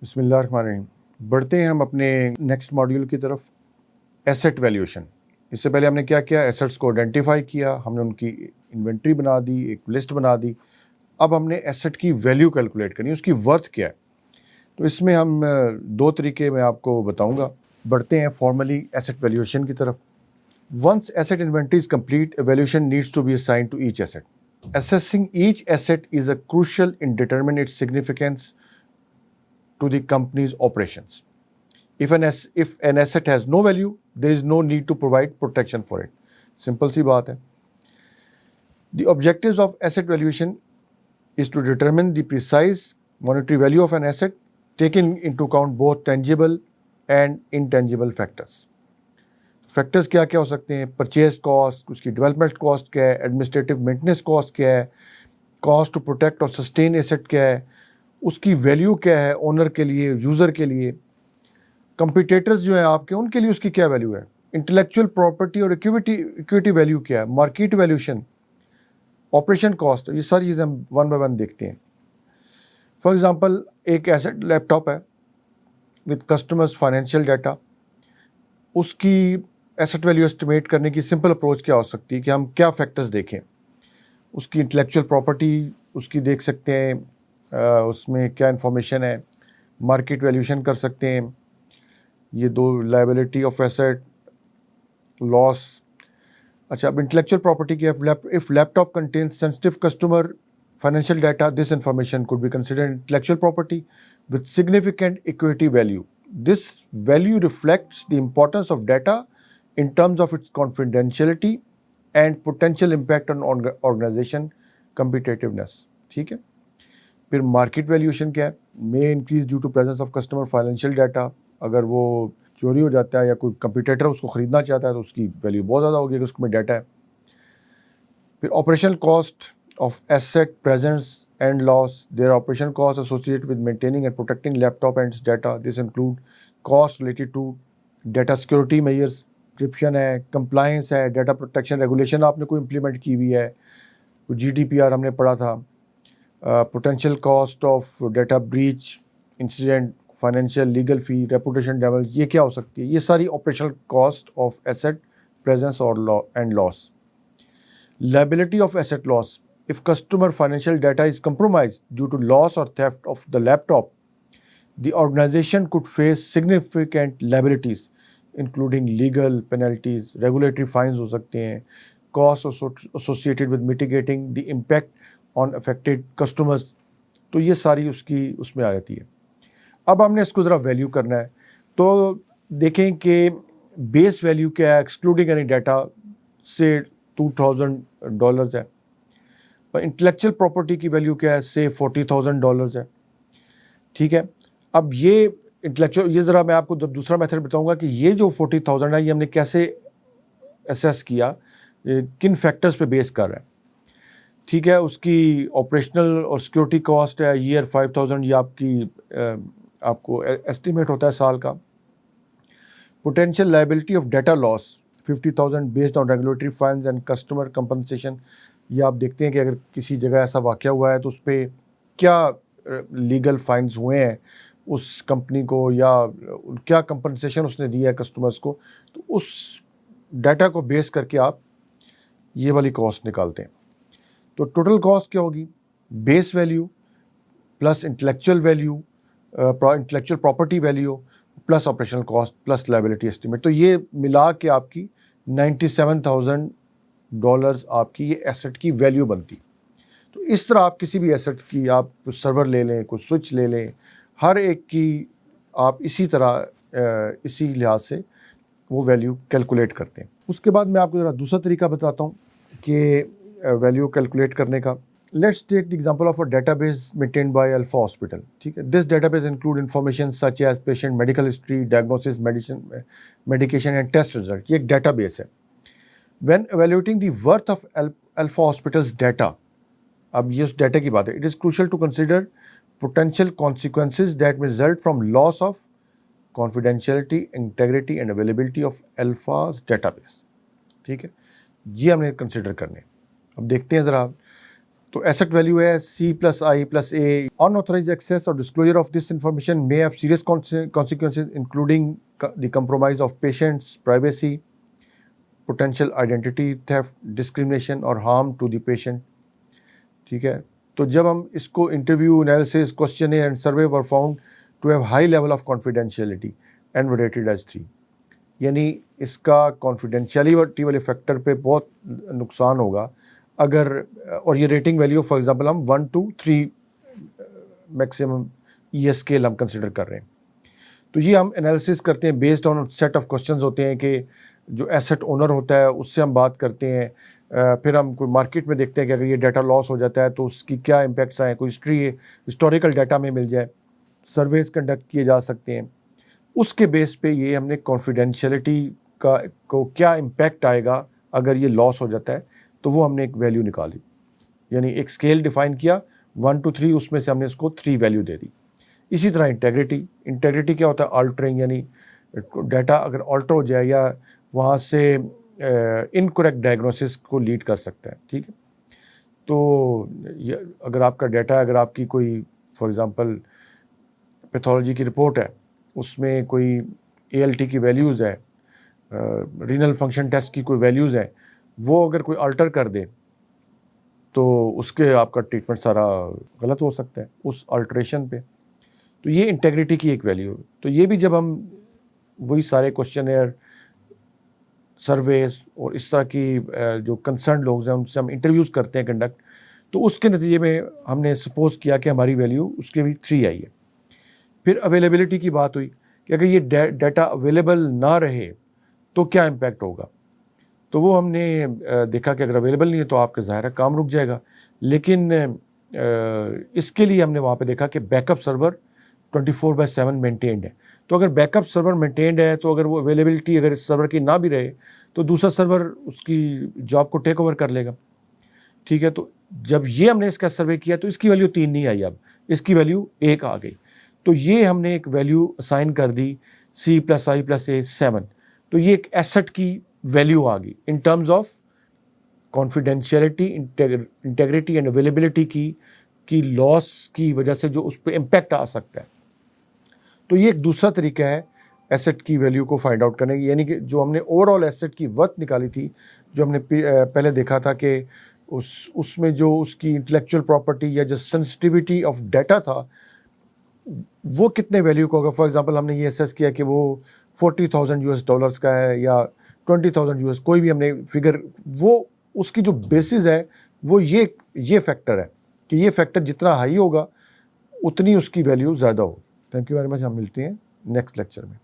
बिस्मिल्लाहिर्रहमानिर्रहीम। बढ़ते हैं हम अपने नेक्स्ट मॉड्यूल की तरफ, एसेट वैल्यूएशन। इससे पहले हमने क्या किया, एसेट्स को आइडेंटिफाई किया, हमने उनकी इन्वेंट्री बना दी, एक लिस्ट बना दी। अब हमने एसेट की वैल्यू कैलकुलेट करनी है, उसकी वर्थ क्या है। तो इसमें हम दो तरीके मैं आपको बताऊंगा। बढ़ते हैं फॉर्मली एसेट वैल्यूएशन की तरफ। Once asset inventory is complete, a valuation needs to be assigned to each asset. Assessing each asset is a crucial in determining its significance to the company's operations. If an asset has no value, there is no need to provide protection for it. Simple सी बात है. The objectives of asset valuation is to determine the precise monetary value of an asset, taking into account both tangible and intangible factors. Factors क्या क्या हो सकते हैं, purchase cost, उसकी development cost क्या है, एडमिनिस्ट्रेटिव मेंटेनेंस कॉस्ट क्या है, कॉस्ट टू प्रोटेक्ट और सस्टेन एसेट क्या है, उसकी वैल्यू क्या है ओनर के लिए, यूज़र के लिए, कंपटीटर्स जो हैं आपके उनके लिए उसकी क्या वैल्यू है, इंटेलेक्चुअल प्रॉपर्टी और इक्विटी वैल्यू क्या है, मार्केट वैल्यूशन, ऑपरेशन कॉस्ट, ये सारी चीज़ें हम वन बाय वन देखते हैं। फॉर एग्जांपल, एक एसेट लैपटॉप है विद कस्टमर्स फाइनेंशियल डाटा, उसकी एसेट वैल्यू एस्टिमेट करने की सिंपल अप्रोच क्या हो सकती है कि हम क्या फैक्टर्स देखें। उसकी इंटेलेक्चुअल प्रॉपर्टी उसकी देख सकते हैं, उसमें क्या इन्फॉर्मेशन है, मार्केट वैल्यूशन कर सकते हैं, ये दो, लायबिलिटी ऑफ एसेट, लॉस। अच्छा, अब इंटेलेक्चुअल प्रॉपर्टी की, if laptop contains sensitive customer financial data, this information could be considered intellectual property with significant equity value. This value reflects the importance of data in terms of its confidentiality and potential impact on organization competitiveness. ठीक है। फिर market valuation क्या है, may increase due to presence of customer financial data. अगर वो चोरी हो जाता है या कोई कंपटीटर उसको खरीदना चाहता है तो उसकी वैल्यू बहुत ज़्यादा होगी अगर उसमें डाटा है। फिर operational cost of asset presence and loss. There are operational costs associated with maintaining and protecting laptop and its data. This include costs related to data security measures, encryption है, compliance है, data protection regulation आपने कोई implement की हुई है, GDPR हमने पढ़ा था, potential cost of data breach, incident, financial, legal fee, reputation damage, ये क्या हो सकती है, ये सारी operational cost of asset presence and loss. Liability of asset loss. If customer financial data is compromised due to loss or theft of the laptop, the organization could face significant liabilities, including legal penalties, regulatory fines हो सकते हैं, costs associated with mitigating the impact on affected customers. तो ये सारी उसमें आ जाती है। अब हमने इसको ज़रा वैल्यू करना है, तो देखें कि बेस वैल्यू क्या है, एक्सक्लूडिंग एनी डाटा से $2,000 है। इंटेलेक्चुअल प्रॉपर्टी की वैल्यू क्या है, से $40,000 है। ठीक है। अब ये इंटेलेक्चुअल, ये ज़रा मैं आपको दूसरा मेथड बताऊंगा कि ये जो 40,000 है ये हमने कैसे असेस किया, किन फैक्टर्स पे बेस कर रहा है। ठीक है, उसकी ऑपरेशनल और सिक्योरिटी कॉस्ट है ईयर 5,000, ये आपको एस्टिमेट होता है साल का। Potential liability of data loss 50,000 based on regulatory fines and customer compensation. ये आप देखते हैं कि अगर किसी जगह ऐसा वाक़या हुआ है तो उस पर क्या लीगल फाइन्स हुए हैं उस कंपनी को, या क्या कंपनसेशन उसने दिया है कस्टमर्स को, तो उस डाटा को बेस करके आप ये वाली कॉस्ट निकालते हैं। तो टोटल कॉस्ट क्या होगी, base value plus intellectual value, intellectual property value plus operational cost plus liability estimate, तो ये मिला के आपकी $97,000 आपकी ये एसेट की वैल्यू बनती। तो इस तरह आप किसी भी एसेट की, आप कुछ सर्वर ले लें, कुछ स्विच ले लें, हर एक की आप इसी तरह इसी लिहाज से वो वैल्यू कैलकुलेट करते हैं। उसके बाद मैं आपको ज़रा दूसरा तरीका बताता हूँ कि वैल्यू कैलकुलेट करने का। Let's take the example of a database maintained by Alpha Hospital. ठीक है, this database include information such as patient medical history, diagnosis, medication and test result. ये एक database है। When evaluating the worth of Alpha Hospital's data, अब ये उस data की बात है, it is crucial to consider potential consequences that may result from loss of confidentiality, integrity and availability of Alpha's database. ठीक है, ये हमने कंसिडर करने। अब देखते हैं ज़रा तो एसेट वैल्यू है C+I+A। Unauthorized access or disclosure of this information may have serious consequences including the compromise of patient's privacy, potential identity theft, discrimination or harm to the patient। ठीक है, तो जब हम इसको interview analysis questionnaire and survey were found to have high level of confidentiality and were rated as 3, यानी इसका confidentiality वाले factor पे बहुत नुकसान होगा अगर, और ये रेटिंग वैल्यू फॉर एग्जांपल हम 1 to 3 मैक्सिमम ये स्केल हम कंसिडर कर रहे हैं। तो ये हम एनालिसिस करते हैं based on set of questions होते हैं कि जो एसेट ओनर होता है उससे हम बात करते हैं। फिर हम कोई मार्केट में देखते हैं कि अगर ये डाटा लॉस हो जाता है तो उसकी क्या इम्पैक्ट्स आए, कोई हिस्टोरिकल डाटा में मिल जाए, सर्वेज कंडक्ट किए जा सकते हैं। उसके बेस पे ये हमने कॉन्फिडेंशियलिटी को क्या इम्पैक्ट आएगा अगर ये लॉस हो जाता है, तो वो हमने एक वैल्यू निकाली, यानी एक स्केल डिफाइन किया 1 to 3, उसमें से हमने इसको 3 वैल्यू दे दी। इसी तरह इंटेग्रिटी क्या होता है, अल्टरिंग, यानी डाटा अगर अल्टर हो जाए या वहाँ से इनकरेक्ट डायग्नोसिस को लीड कर सकता है। ठीक है, तो ये अगर आपका डाटा, अगर आपकी कोई फॉर एग्जांपल पैथोलॉजी की रिपोर्ट है, उसमें कोई ALT की वैल्यूज़ है, रीनल फंक्शन टेस्ट की कोई वैल्यूज़ है, वो अगर कोई अल्टर कर दे तो उसके आपका ट्रीटमेंट सारा गलत हो सकता है उस अल्ट्रेशन पे। तो ये इंटेग्रिटी की एक वैल्यू है। तो ये भी जब हम वही सारे क्वेश्चनर, सर्वेज और इस तरह की जो कंसर्न लोग हैं उनसे हम इंटरव्यूज़ करते हैं कंडक्ट, तो उसके नतीजे में हमने सपोज किया कि हमारी वैल्यू उसके भी 3 आई है। फिर अवेलेबिलिटी की बात हुई कि अगर ये डाटा अवेलेबल ना रहे तो क्या इम्पैक्ट होगा। तो वो हमने देखा कि अगर अवेलेबल नहीं है तो आपका ज़ाहिर है काम रुक जाएगा, लेकिन इसके लिए हमने वहाँ पे देखा कि बैकअप सर्वर 24/7 मेंटेन्ड है। तो अगर बैकअप सर्वर मेंटेन्ड है तो अगर वो अवेलेबिलिटी अगर इस सर्वर की ना भी रहे तो दूसरा सर्वर उसकी जॉब को टेक ओवर कर लेगा। ठीक है, तो जब ये हमने इसका सर्वे किया तो इसकी वैल्यू 3 नहीं आई, अब इसकी वैल्यू 1 आ गई। तो ये हमने एक वैल्यू असाइन कर दी C+I+A 7। तो ये एक एसेट की वैल्यू आ गई in terms of confidentiality, integrity and availability की लॉस की वजह से जो उस पर इम्पैक्ट आ सकता है। तो ये एक दूसरा तरीका है एसेट की वैल्यू को फाइंड आउट करने की, यानी कि जो हमने ओवरऑल एसेट की वर्थ निकाली थी, जो हमने पहले देखा था कि उसमें जो उसकी इंटेलेक्चुअल प्रॉपर्टी या जो सेंसिटिविटी ऑफ डाटा था वो कितने वैल्यू को, अगर फॉर एग्जांपल हमने ये असेस किया कि वो $40,000 का है या $20,000, कोई भी हमने फिगर, वो उसकी जो बेसिस है वो ये फैक्टर है कि ये फैक्टर जितना हाई होगा उतनी उसकी वैल्यू ज़्यादा हो। थैंक यू वेरी मच, हम मिलते हैं नेक्स्ट लेक्चर में।